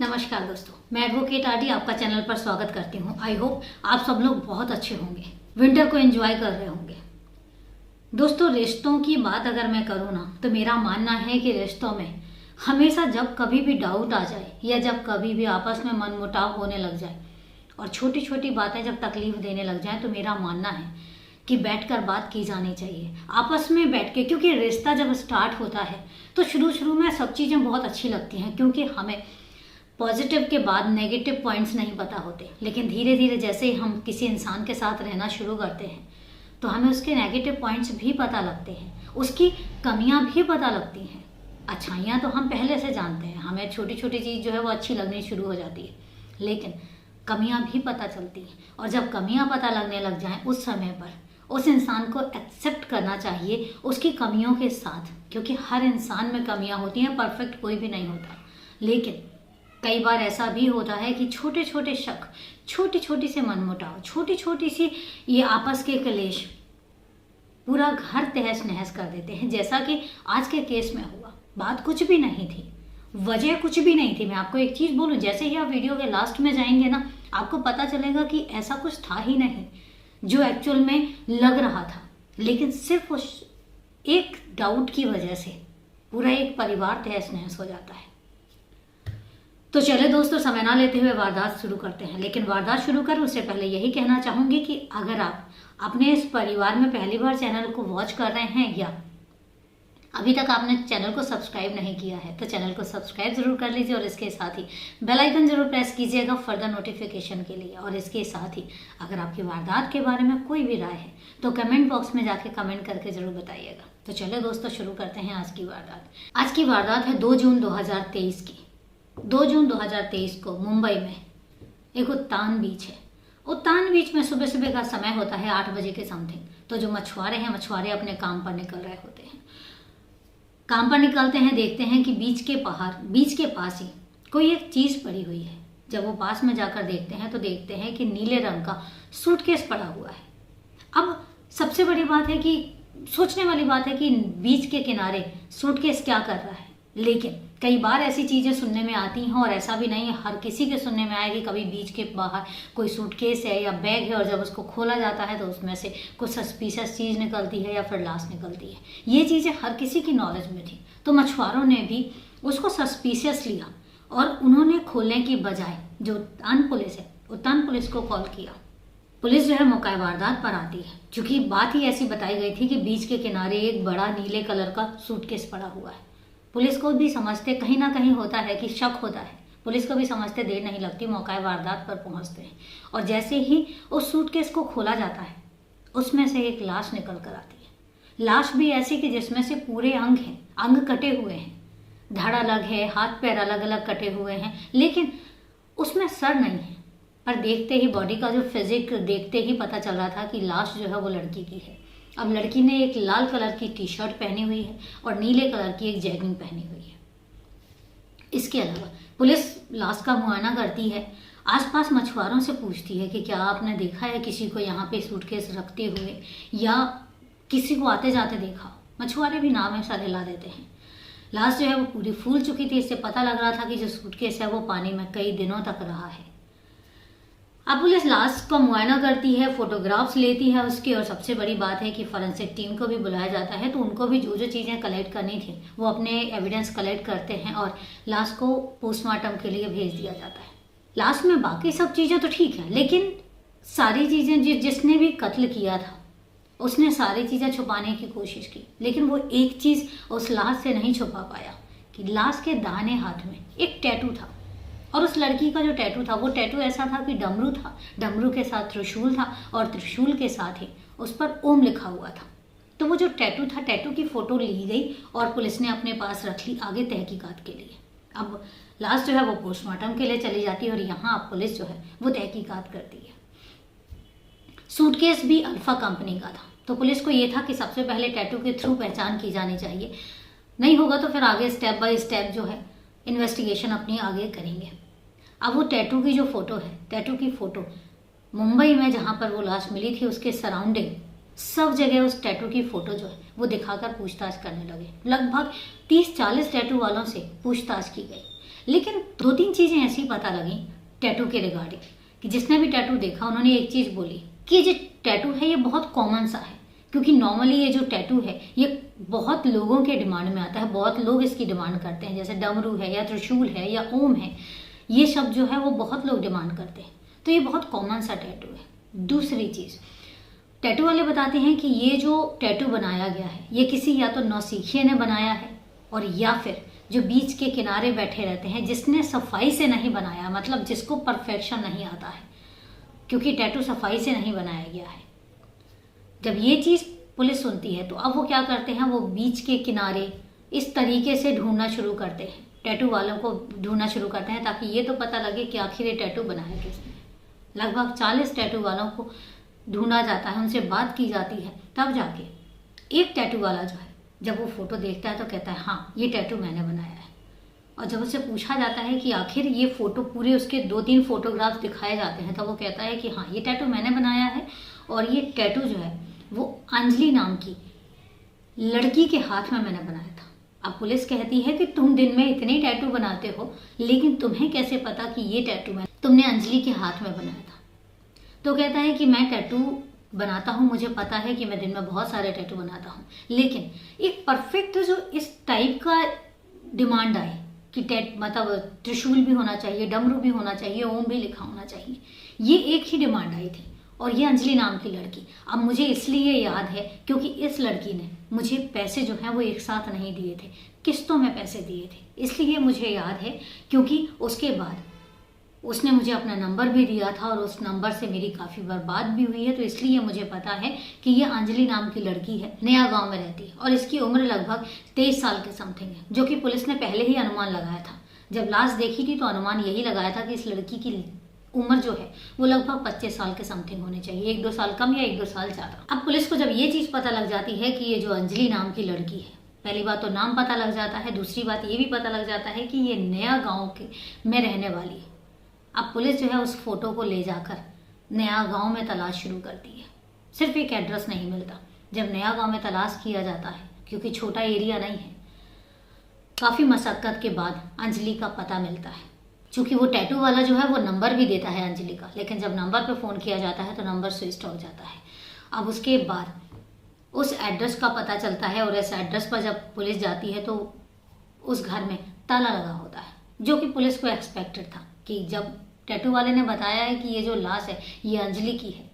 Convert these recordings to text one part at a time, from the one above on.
नमस्कार दोस्तों, मैं एडवोकेट आरडी आपका चैनल पर स्वागत करती हूं। आई होप आप सब लोग बहुत अच्छे होंगे, विंटर को एंजॉय कर रहे होंगे। दोस्तों, रिश्तों की बात अगर मैं करूं ना तो मेरा मानना है कि रिश्तों में हमेशा जब कभी भी डाउट आ जाए या जब कभी भी आपस में मनमुटाव होने लग जाए और छोटी छोटी बातें जब तकलीफ देने लग जाए तो मेरा मानना है कि बैठकर बात की जानी चाहिए आपस में बैठ के। क्योंकि रिश्ता जब स्टार्ट होता है तो शुरू शुरू में सब चीज़ें बहुत अच्छी लगती हैं, क्योंकि हमें पॉजिटिव के बाद नेगेटिव पॉइंट्स नहीं पता होते। लेकिन धीरे धीरे जैसे ही हम किसी इंसान के साथ रहना शुरू करते हैं तो हमें उसके नेगेटिव पॉइंट्स भी पता लगते हैं, उसकी कमियां भी पता लगती हैं। अच्छाइयाँ तो हम पहले से जानते हैं, हमें छोटी छोटी चीज़ जो है वो अच्छी लगनी शुरू हो जाती है, लेकिन कमियां भी पता चलती हैं। और जब कमियां पता लगने लग जाएं उस समय पर उस इंसान को एक्सेप्ट करना चाहिए उसकी कमियों के साथ, क्योंकि हर इंसान में कमियां होती हैं, परफेक्ट कोई भी नहीं होता। लेकिन कई बार ऐसा भी होता है कि छोटे छोटे शक, छोटी छोटी से मनमुटाव, छोटी छोटी सी ये आपस के कलेश पूरा घर तहस नहस कर देते हैं। जैसा कि आज के केस में हुआ, बात कुछ भी नहीं थी, वजह कुछ भी नहीं थी। मैं आपको एक चीज़ बोलूं, जैसे ही आप वीडियो के लास्ट में जाएंगे ना आपको पता चलेगा कि ऐसा कुछ था ही नहीं जो एक्चुअल में लग रहा था। लेकिन सिर्फ उस एक डाउट की वजह से पूरा एक परिवार तहस नहस हो जाता है। तो चले दोस्तों, समय ना लेते हुए वारदात शुरू करते हैं। लेकिन वारदात शुरू कर उससे पहले यही कहना चाहूंगी कि अगर आप अपने इस परिवार में पहली बार चैनल को वॉच कर रहे हैं या अभी तक आपने चैनल को सब्सक्राइब नहीं किया है तो चैनल को सब्सक्राइब जरूर कर लीजिए और इसके साथ ही बेल आइकन जरूर प्रेस कीजिएगा फर्दर नोटिफिकेशन के लिए। और इसके साथ ही अगर आपकी वारदात के बारे में कोई भी राय है तो कमेंट बॉक्स में जाके कमेंट करके जरूर बताइएगा। तो चलो दोस्तों, शुरू करते हैं आज की वारदात। आज की वारदात है 2 जून 2023 की। 2 जून 2023 को मुंबई में एक उत्तान बीच है। उत्तान बीच में सुबह सुबह का समय होता है 8 बजे के समथिंग। तो जो मछुआरे हैं, मछुआरे अपने काम पर निकल रहे होते हैं। काम पर निकलते हैं, देखते हैं कि बीच के पास ही कोई एक चीज पड़ी हुई है। जब वो पास में जाकर देखते हैं तो देखते हैं कि नीले रंग का सूटकेस पड़ा हुआ है। अब सबसे बड़ी बात है कि सोचने वाली बात है कि बीच के किनारे सूटकेस क्या कर रहा है। लेकिन कई बार ऐसी चीजें सुनने में आती हैं और ऐसा भी नहीं है हर किसी के सुनने में आए कि कभी बीच के बाहर कोई सूटकेस है या बैग है और जब उसको खोला जाता है तो उसमें से कुछ सस्पिशियस चीज निकलती है या फिर लाश निकलती है। ये चीजें हर किसी की नॉलेज में थी। तो मछुआरों ने भी उसको सस्पिशियस लिया और उन्होंने खोलने की बजाय जो उत्तान पुलिस को कॉल किया। पुलिस जो है मौका वारदात पर आती है। चूंकि बात ही ऐसी बताई गई थी कि बीच के किनारे एक बड़ा नीले कलर का सूटकेस पड़ा हुआ है। पुलिस को भी समझते कहीं ना कहीं होता है कि शक होता है, पुलिस को भी समझते देर नहीं लगती, मौका वारदात पर पहुंचते हैं। और जैसे ही उस सूटकेस को खोला जाता है उसमें से एक लाश निकल कर आती है। लाश भी ऐसी कि जिसमें से पूरे अंग हैं, अंग कटे हुए हैं, धड़ अलग है, हाथ पैर अलग अलग कटे हुए हैं, लेकिन उसमें सर नहीं है। पर देखते ही बॉडी का जो फिजिक देखते ही पता चल रहा था कि लाश जो है वो लड़की की है। अब लड़की ने एक लाल कलर की टी शर्ट पहनी हुई है और नीले कलर की एक जैगिंग पहनी हुई है। इसके अलावा पुलिस लाश का मुआयना करती है, आसपास मछुआरों से पूछती है कि क्या आपने देखा है किसी को यहाँ पे सूटकेस रखते हुए या किसी को आते जाते देखा। मछुआरे भी नाम ऐसा हिला देते हैं। लाश जो है वो पूरी फूल चुकी थी। इससे पता लग रहा था कि जो सूटकेस है वो पानी में कई दिनों तक रहा है। अब पुलिस लाश का मुआयना करती है, फोटोग्राफ्स लेती है उसकी, और सबसे बड़ी बात है कि फॉरेंसिक टीम को भी बुलाया जाता है। तो उनको भी जो जो चीज़ें कलेक्ट करनी थी वो अपने एविडेंस कलेक्ट करते हैं और लाश को पोस्टमार्टम के लिए भेज दिया जाता है। लाश में बाकी सब चीज़ें तो ठीक है, लेकिन सारी चीज़ें जिसने भी कत्ल किया था उसने सारी चीज़ें छुपाने की कोशिश की, लेकिन वो एक चीज़ उस लाश से नहीं छुपा पाया कि लाश के दाहिने हाथ में एक टैटू था। और उस लड़की का जो टैटू था वो टैटू ऐसा था कि डमरू था, डमरू के साथ त्रिशूल था और त्रिशूल के साथ ही उस पर ओम लिखा हुआ था। तो वो जो टैटू था, टैटू की फोटो ली गई और पुलिस ने अपने पास रख ली आगे तहकीकात के लिए। अब लाश जो है वो पोस्टमार्टम के लिए चली जाती है और यहाँ अब पुलिस जो है वो तहकीकात करती है। सूटकेस भी अल्फा कंपनी का था। तो पुलिस को ये था कि सबसे पहले टैटू के थ्रू पहचान की जानी चाहिए, नहीं होगा तो फिर आगे स्टेप बाय स्टेप जो है इन्वेस्टिगेशन अपनी आगे करेंगे। अब वो टैटू की जो फोटो है, टैटू की फोटो मुंबई में जहाँ पर वो लाश मिली थी उसके सराउंडिंग सब जगह उस टैटू की फोटो जो है वो दिखाकर पूछताछ करने लगे। लगभग 30-40 टैटू वालों से पूछताछ की गई, लेकिन 2-3 चीज़ें ऐसी पता लगी टैटू के रिगार्डिंग कि जिसने भी टैटू देखा उन्होंने एक चीज़ बोली कि ये जो टैटू है ये बहुत कॉमन सा है, क्योंकि नॉर्मली ये जो टैटू है ये बहुत लोगों के डिमांड में आता है, बहुत लोग इसकी डिमांड करते हैं, जैसे डमरू है या त्रिशूल है या ओम है, ये सब जो है वो बहुत लोग डिमांड करते हैं, तो ये बहुत कॉमन सा टैटू है। दूसरी चीज़, टैटू वाले बताते हैं कि ये जो टैटू बनाया गया है ये किसी या तो नौसिखिए ने बनाया है और या फिर जो बीच के किनारे बैठे रहते हैं जिसने सफाई से नहीं बनाया, मतलब जिसको परफेक्शन नहीं आता है, क्योंकि टैटू सफाई से नहीं बनाया गया है। जब ये चीज़ पुलिस सुनती है तो अब वो क्या करते हैं, वो बीच के किनारे इस तरीके से ढूंढना शुरू करते हैं, टैटू वालों को ढूंढना शुरू करते हैं ताकि ये तो पता लगे कि आखिर ये टैटू बनाया किसने। लगभग 40 टैटू वालों को ढूंढा जाता है, उनसे बात की जाती है, तब जाके एक टैटू वाला जो है जब वो फोटो देखता है तो कहता है हाँ ये टैटू मैंने बनाया है। और जब उससे पूछा जाता है कि आखिर ये फोटो पूरे उसके 2-3 फोटोग्राफ्स दिखाए जाते हैं तो वो कहता है कि हाँ ये टैटू मैंने बनाया है और ये टैटू जो है वो अंजलि नाम की लड़की के हाथ में मैंने बनाया था। अब पुलिस कहती है कि तुम दिन में इतने टैटू बनाते हो लेकिन तुम्हें कैसे पता कि ये टैटू तुमने अंजलि के हाथ में बनाया था। तो कहता है कि मैं टैटू बनाता हूँ, मुझे पता है कि मैं दिन में बहुत सारे टैटू बनाता हूँ, लेकिन एक परफेक्ट जो इस टाइप का डिमांड आए कि मतलब त्रिशूल भी होना चाहिए, डमरू भी होना चाहिए, ओम भी लिखा होना चाहिए, ये एक ही डिमांड आई थी और ये अंजलि नाम की लड़की। अब मुझे इसलिए याद है क्योंकि इस लड़की ने मुझे पैसे जो हैं वो एक साथ नहीं दिए थे, किस्तों में पैसे दिए थे, इसलिए मुझे याद है, क्योंकि उसके बाद उसने मुझे अपना नंबर भी दिया था और उस नंबर से मेरी काफ़ी बार बात भी हुई है, तो इसलिए मुझे पता है कि ये अंजलि नाम की लड़की है, नया गांव में रहती है और इसकी उम्र लगभग 23 साल के समथिंग है, जो कि पुलिस ने पहले ही अनुमान लगाया था। जब लाश देखी थी तो अनुमान यही लगाया था कि इस लड़की की उम्र जो है वो लगभग 25 साल के समथिंग होनी चाहिए, 1-2 साल कम या 1-2 साल ज़्यादा। अब पुलिस को जब ये चीज़ पता लग जाती है कि ये जो अंजलि नाम की लड़की है, पहली बात तो नाम पता लग जाता है, दूसरी बात ये भी पता लग जाता है कि ये नया गाँव के में रहने वाली है। अब पुलिस जो है उस फोटो को ले जाकर नया गांव में तलाश शुरू करती है। सिर्फ एक एड्रेस नहीं मिलता, जब नया गांव में तलाश किया जाता है, क्योंकि छोटा एरिया नहीं है, काफ़ी मशक्क़त के बाद अंजलि का पता मिलता है। चूँकि वो टैटू वाला जो है वो नंबर भी देता है अंजलि का, लेकिन जब नंबर पे फ़ोन किया जाता है तो नंबर स्विच हो जाता है। अब उसके बाद उस एड्रेस का पता चलता है और इस एड्रेस पर जब पुलिस जाती है तो उस घर में ताला लगा होता है, जो कि पुलिस को एक्सपेक्टेड था कि जब टैटू वाले ने बताया है कि ये जो लाश है ये अंजलि की है,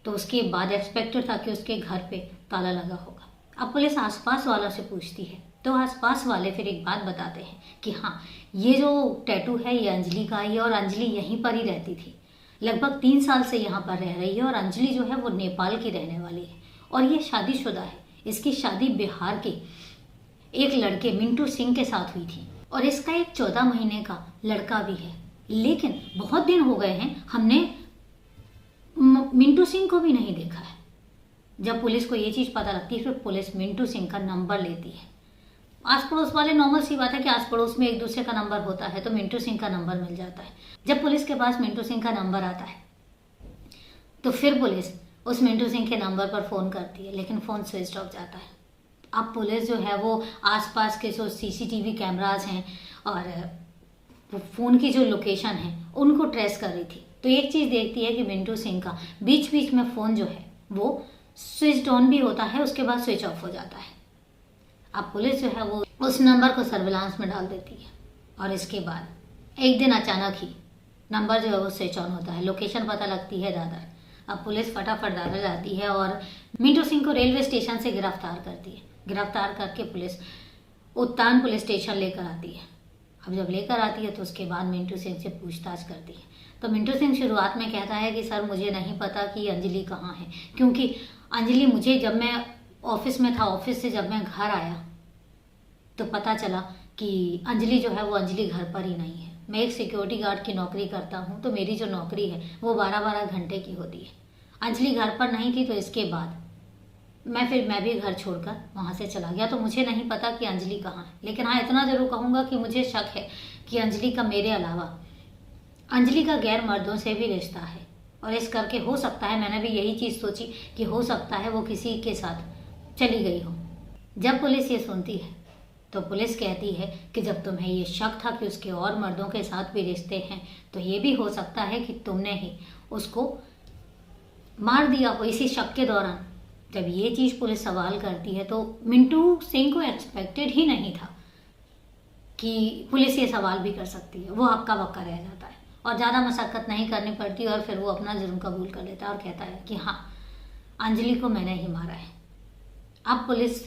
तो उसके बाद एक्सपेक्टेड था कि उसके घर पे ताला लगा होगा। अब पुलिस आसपास वालों से पूछती है तो आसपास वाले फिर एक बात बताते हैं कि हाँ ये जो टैटू है ये अंजलि का ही है और अंजलि यहीं पर ही रहती थी, लगभग 3 साल से यहाँ पर रह रही है और अंजलि जो है वो नेपाल की रहने वाली है और ये शादीशुदा है। इसकी शादी बिहार के एक लड़के मिंटू सिंह के साथ हुई थी और इसका एक 14 महीने का लड़का भी है। लेकिन बहुत दिन हो गए हैं, हमने मिंटू सिंह को भी नहीं देखा है। जब पुलिस को ये चीज़ पता लगती है फिर पुलिस मिंटू सिंह का नंबर लेती है। आस पड़ोस वाले, नॉर्मल सी बात है कि आस पड़ोस में एक दूसरे का नंबर होता है, तो मिंटू सिंह का नंबर मिल जाता है। जब पुलिस के पास मिंटू सिंह का नंबर आता है तो फिर पुलिस उस मिंटू सिंह के नंबर पर फ़ोन करती है, लेकिन फ़ोन स्विच ऑफ जाता है। अब पुलिस जो है वो आसपास के जो CCTV कैमराज हैं और वो फ़ोन की जो लोकेशन है उनको ट्रेस कर रही थी, तो एक चीज़ देखती है कि मिंटू सिंह का बीच बीच में फ़ोन जो है वो स्विच ऑन भी होता है, उसके बाद स्विच ऑफ हो जाता है। अब पुलिस जो है वो उस नंबर को सर्विलांस में डाल देती है और इसके बाद एक दिन अचानक ही नंबर जो है वो स्विच ऑन होता है, लोकेशन पता लगती है दादर। अब पुलिस फटाफट दादर जाती है और मिंटू सिंह को रेलवे स्टेशन से गिरफ्तार करती है। गिरफ्तार करके पुलिस उत्तान पुलिस स्टेशन लेकर आती है। अब जब लेकर आती है तो उसके बाद मिंटू सिंह से पूछताछ करती है, तो मिंटू सिंह शुरुआत में कहता है कि सर मुझे नहीं पता कि अंजलि कहाँ है, क्योंकि अंजलि मुझे जब मैं ऑफिस में था, ऑफिस से जब मैं घर आया तो पता चला कि अंजलि जो है वो अंजलि घर पर ही नहीं है। मैं एक सिक्योरिटी गार्ड की नौकरी करता हूँ, तो मेरी जो नौकरी है वो 12-12 घंटे की होती है। अंजलि घर पर नहीं थी, तो इसके बाद मैं भी घर छोड़कर वहाँ से चला गया, तो मुझे नहीं पता कि अंजलि कहाँ है। लेकिन हाँ इतना ज़रूर कहूँगा कि मुझे शक है कि अंजलि का मेरे अलावा अंजलि का गैर मर्दों से भी रिश्ता है, और इस करके हो सकता है, मैंने भी यही चीज़ सोची कि हो सकता है वो किसी के साथ चली गई हो। जब पुलिस ये सुनती है तो पुलिस कहती है कि जब तुम्हें ये शक था कि उसके और मर्दों के साथ भी रिश्ते हैं, तो ये भी हो सकता है कि तुमने ही उसको मार दिया हो इसी शक के दौरान। जब ये चीज़ पुलिस सवाल करती है तो मिंटू सिंह को एक्सपेक्टेड ही नहीं था कि पुलिस ये सवाल भी कर सकती है। वो हक्का बक्का रह जाता है और ज़्यादा मशक्कत नहीं करनी पड़ती और फिर वो अपना जुर्म कबूल कर लेता है और कहता है कि हाँ, अंजलि को मैंने ही मारा है। अब पुलिस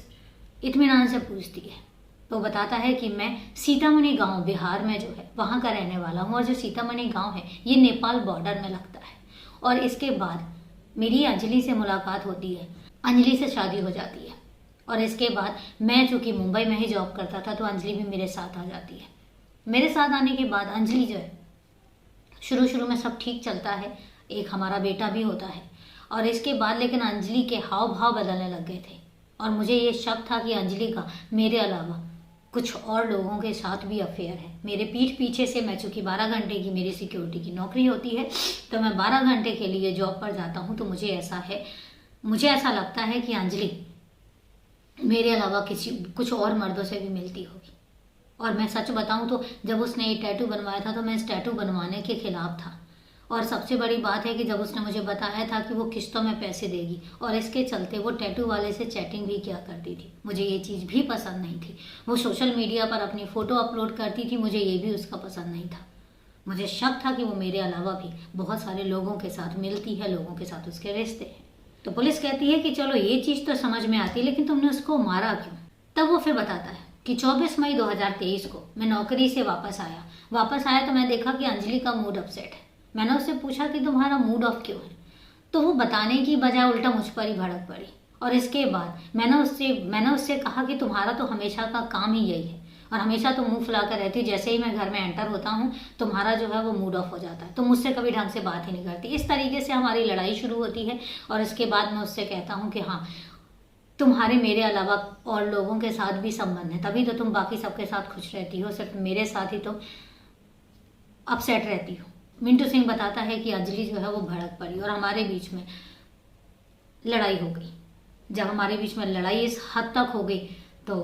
इत्मीनान से पूछती है तो बताता है कि मैं सीतामढ़ी गांव बिहार में जो है वहाँ का रहने वाला हूँ, और जो सीतामढ़ी गांव है ये नेपाल बॉर्डर में लगता है। और इसके बाद मेरी अंजलि से मुलाकात होती है, अंजलि से शादी हो जाती है। और इसके बाद मैं चूँकि मुंबई में ही जॉब करता था तो अंजलि भी मेरे साथ आ जाती है। मेरे साथ आने के बाद अंजलि जो है, शुरू शुरू में सब ठीक चलता है, एक हमारा बेटा भी होता है। और इसके बाद लेकिन अंजलि के हाव भाव बदलने लग गए थे और मुझे ये शक था कि अंजलि का मेरे अलावा कुछ और लोगों के साथ भी अफेयर है। मेरे पीठ पीछे से, मैं चूँकि 12 घंटे की मेरी सिक्योरिटी की नौकरी होती है तो मैं 12 घंटे के लिए जॉब पर जाता हूँ, तो मुझे ऐसा लगता है कि अंजलि मेरे अलावा कुछ और मर्दों से भी मिलती होगी। और मैं सच बताऊं तो जब उसने ये टैटू बनवाया था तो मैं इस टैटू बनवाने के खिलाफ था। और सबसे बड़ी बात है कि जब उसने मुझे बताया था कि वो किस्तों में पैसे देगी और इसके चलते वो टैटू वाले से चैटिंग भी किया करती थी, मुझे ये चीज़ भी पसंद नहीं थी। वो सोशल मीडिया पर अपनी फ़ोटो अपलोड करती थी, मुझे ये भी उसका पसंद नहीं था। मुझे शक था कि वो मेरे अलावा भी बहुत सारे लोगों के साथ मिलती है, लोगों के साथ उसके रिश्ते हैं। तो पुलिस कहती है कि चलो ये चीज़ तो समझ में आती है, लेकिन तुमने उसको मारा क्यों? तब वो फिर बताता है कि 24 मई 2023 को मैं नौकरी से वापस आया तो मैं देखा कि अंजलि का मूड अपसेट है। मैंने उससे पूछा कि तुम्हारा मूड ऑफ क्यों है, तो वो बताने की बजाय उल्टा मुझ पर ही भड़क पड़ी। और इसके बाद मैंने उससे कहा कि तुम्हारा तो हमेशा का काम ही यही है और हमेशा तुम मुंह फुलाकर रहती हो, जैसे ही मैं घर में एंटर होता हूँ तुम्हारा जो है वो मूड ऑफ हो जाता है, तुम मुझसे कभी ढंग से बात ही नहीं करती। इस तरीके से हमारी लड़ाई शुरू होती है और इसके बाद मैं उससे कहता हूँ कि हाँ, तुम्हारे मेरे अलावा और लोगों के साथ भी संबंध है, तभी तो तुम बाकी सबके साथ खुश रहती हो, सिर्फ मेरे साथ ही तुम अपसेट रहती हो। मिंटू सिंह बताता है कि अंजलि जो है वो भड़क पड़ी और हमारे बीच में लड़ाई हो गई। जब हमारे बीच में लड़ाई इस हद तक हो गई तो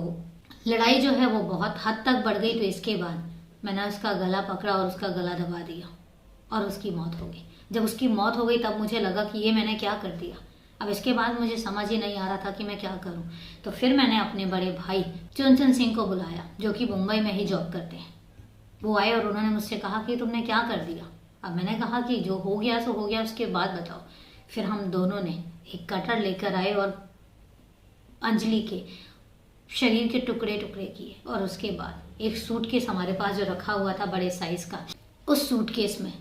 लड़ाई जो है वो बहुत हद तक बढ़ गई। तो इसके बाद मैंने उसका गला पकड़ा और उसका गला दबा दिया और उसकी मौत हो गई। जब उसकी मौत हो गई तब मुझे लगा कि ये मैंने क्या कर दिया। अब इसके बाद मुझे समझ ही नहीं आ रहा था कि मैं क्या करूं। तो फिर मैंने अपने बड़े भाई चुनचुन सिंह को बुलाया, जो कि मुंबई में ही जॉब करते हैं। वो आए और उन्होंने मुझसे कहा कि तुमने क्या कर दिया। अब मैंने कहा कि जो हो गया सो हो गया, उसके बाद बताओ। फिर हम दोनों ने एक कटर लेकर आए और अंजलि के शरीर के टुकड़े टुकड़े किए और उसके बाद एक सूटकेस हमारे पास जो रखा हुआ था बड़े साइज का, उस सूटकेस में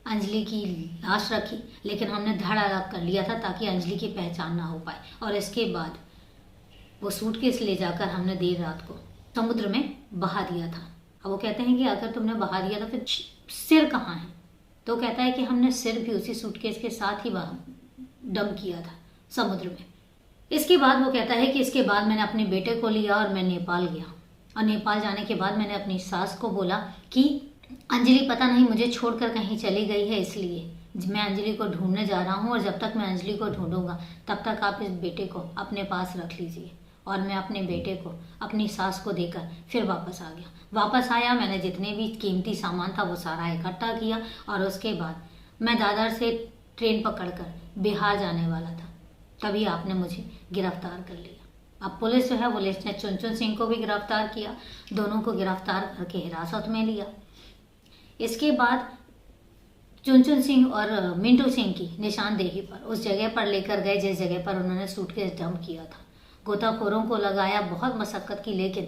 अंजलि की लाश रखी, लेकिन हमने धड़ अलग कर लिया था ताकि अंजलि की पहचान ना हो पाए। और इसके बाद वो सूटकेस ले जाकर हमने देर रात को समुद्र में बहा दिया था। अब वो कहते हैं कि अगर तुमने बहा दिया तो फिर सिर कहाँ है? तो कहता है कि हमने सिर भी उसी सूटकेस के साथ ही डंप किया था समुद्र में। इसके बाद वो कहता है कि इसके बाद मैंने अपने बेटे को लिया और मैं नेपाल गया। और नेपाल जाने के बाद मैंने अपनी सास को बोला कि अंजलि पता नहीं मुझे छोड़कर कहीं चली गई है, इसलिए मैं अंजलि को ढूंढने जा रहा हूँ और जब तक मैं अंजलि को ढूंढूंगा तब तक आप इस बेटे को अपने पास रख लीजिए। और मैं अपने बेटे को अपनी सास को देकर फिर वापस आ गया। वापस आया, मैंने जितने भी कीमती सामान था वो सारा इकट्ठा किया और उसके बाद मैं दादर से ट्रेन पकड़कर बिहार जाने वाला था। तभी आपने मुझे गिरफ्तार कर लिया। अब पुलिस जो है पुलिस ने चुनचुन सिंह को भी गिरफ्तार किया, दोनों को गिरफ्तार करके हिरासत में लिया। इसके बाद चुनचुन सिंह और मिंटू सिंह की निशानदेही पर उस जगह पर लेकर गए जिस जगह पर उन्होंने सूटकेस डंप किया था। गोताखोरों को लगाया, बहुत मशक्कत की, लेकिन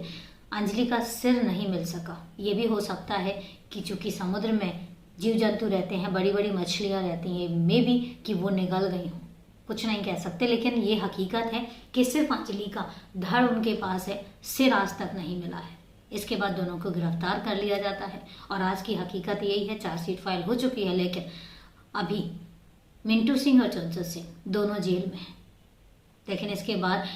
अंजलि का सिर नहीं मिल सका। ये भी हो सकता है कि चूंकि समुद्र में जीव जंतु रहते हैं, बड़ी बड़ी मछलियाँ रहती हैं, मे भी कि वो निगल गई हों, कुछ नहीं कह सकते। लेकिन ये हकीकत है कि सिर्फ अंजलि का धड़ उनके पास है, सिर आज तक नहीं मिला है। इसके बाद दोनों को गिरफ्तार कर लिया जाता है और आज की हकीकत यही है, चार्जशीट फाइल हो चुकी है, लेकिन अभी मिंटू सिंह और चुनचुन सिंह दोनों जेल में हैं। लेकिन इसके बाद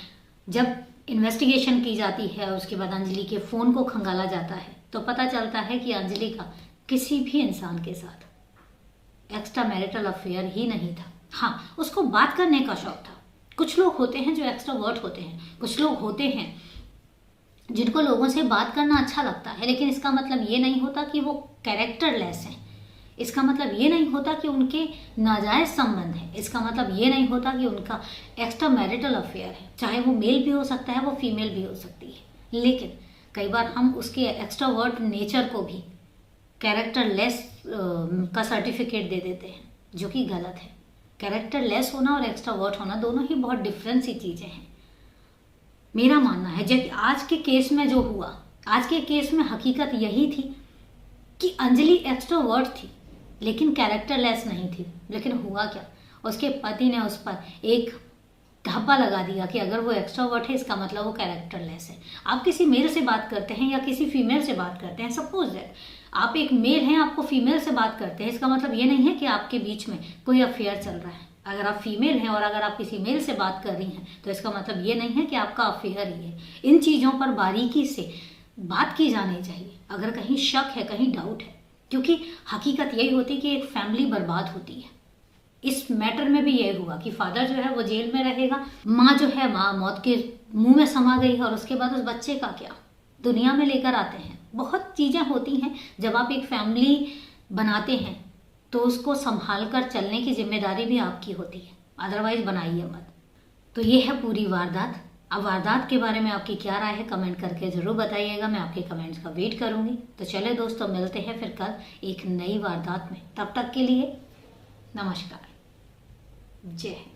जब इन्वेस्टिगेशन की जाती है और उसके बाद अंजलि के फ़ोन को खंगाला जाता है तो पता चलता है कि अंजलि का किसी भी इंसान के साथ एक्स्ट्रा मैरिटल अफेयर ही नहीं था। हाँ, उसको बात करने का शौक था। कुछ लोग होते हैं जो एक्स्ट्रा वर्ड होते हैं, कुछ लोग होते हैं जिनको लोगों से बात करना अच्छा लगता है, लेकिन इसका मतलब ये नहीं होता कि वो कैरेक्टरलेस हैं। इसका मतलब ये नहीं होता कि उनके नाजायज संबंध है। इसका मतलब ये नहीं होता कि उनका एक्स्ट्रा मैरिटल अफेयर है। चाहे वो मेल भी हो सकता है, वो फीमेल भी हो सकती है, लेकिन कई बार हम उसके एक्स्ट्रावर्ट नेचर को भी कैरेक्टरलेस का सर्टिफिकेट दे देते हैं, जो कि गलत है। कैरेक्टरलेस होना और एक्स्ट्रावर्ट होना दोनों ही बहुत डिफरेंट सी चीज़ें हैं। मेरा मानना है जब आज के केस में जो हुआ, आज के केस में हकीकत यही थी कि अंजलि एक्स्ट्रोवर्ट थी लेकिन कैरेक्टरलेस नहीं थी। लेकिन हुआ क्या, उसके पति ने उस पर एक ढाबा लगा दिया कि अगर वो एक्स्ट्रोवर्ट है इसका मतलब वो कैरेक्टरलेस है। आप किसी मेल से बात करते हैं या किसी फीमेल से बात करते हैं, सपोज दैट आप एक मेल हैं, आपको फीमेल से बात करते हैं, इसका मतलब ये नहीं है कि आपके बीच में कोई अफेयर चल रहा है। अगर आप फीमेल हैं और अगर आप किसी मेल से बात कर रही हैं तो इसका मतलब ये नहीं है कि आपका अफेयर ही है। इन चीज़ों पर बारीकी से बात की जानी चाहिए अगर कहीं शक है, कहीं डाउट है, क्योंकि हकीकत यही होती है कि एक फैमिली बर्बाद होती है। इस मैटर में भी यही हुआ कि फादर जो है वो जेल में रहेगा, माँ जो है माँ मौत के मुंह में समा गई है, और उसके बाद उस बच्चे का क्या, दुनिया में लेकर आते हैं। बहुत चीज़ें होती हैं जब आप एक फैमिली बनाते हैं तो उसको संभाल कर चलने की जिम्मेदारी भी आपकी होती है, अदरवाइज बनाइए मत। तो ये है पूरी वारदात। अब वारदात के बारे में आपकी क्या राय है कमेंट करके ज़रूर बताइएगा, मैं आपके कमेंट्स का वेट करूँगी। तो चले दोस्तों, मिलते हैं फिर कल एक नई वारदात में। तब तक के लिए नमस्कार, जय हिंद।